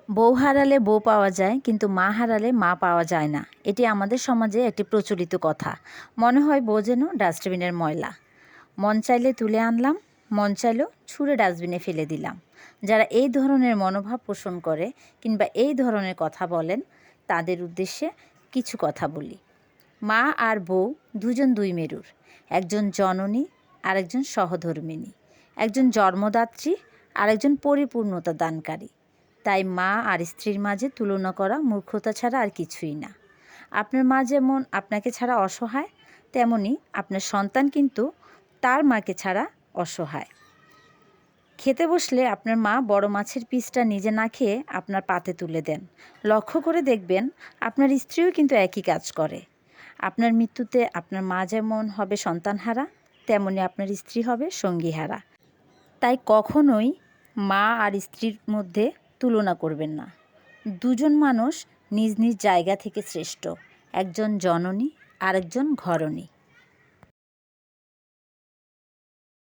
বউ হারালে বউ পাওয়া যায়, কিন্তু মা হারালে মা পাওয়া যায় না। এটি আমাদের সমাজে একটি প্রচলিত কথা। মনে হয় বউ যেন ডাস্টবিনের ময়লা, মন চাইলে তুলে আনলাম, মন চাইলেও ছুঁড়ে ডাস্টবিনে ফেলে দিলাম। যারা এই ধরনের মনোভাব পোষণ করে কিংবা এই ধরনের কথা বলেন, তাদের উদ্দেশ্যে কিছু কথা বলি। মা আর বউ দুজন দুই মেরুর, একজন জননী আরেকজন সহধর্মিণী, একজন জন্মদাত্রী আরেকজন পরিপূর্ণতা দানকারী। তাই মা আর স্ত্রীর মাঝে তুলনা করা মূর্খতা ছাড়া আর কিছুই না। আপনার মা যেমন আপনাকে ছাড়া অসহায়, তেমনি আপনার সন্তান কিন্তু তার মাকে ছাড়া অসহায়। খেতে বসলে আপনার মা বড় মাছের পিসটা নিজে না খেয়ে আপনার পাতে তুলে দেন। লক্ষ্য করে দেখবেন আপনার স্ত্রীও কিন্তু একই কাজ করে। আপনার মৃত্যুতে আপনার মা যেমন হবে সন্তানহারা, তেমনি আপনার স্ত্রী হবে সঙ্গীহারা। তাই কখনোই মা আর স্ত্রীর মধ্যে তুলনা করবেন না। দুজন মানুষ নিজ নিজ জায়গা থেকে শ্রেষ্ঠ, একজন জননী আরেকজন ঘরণী।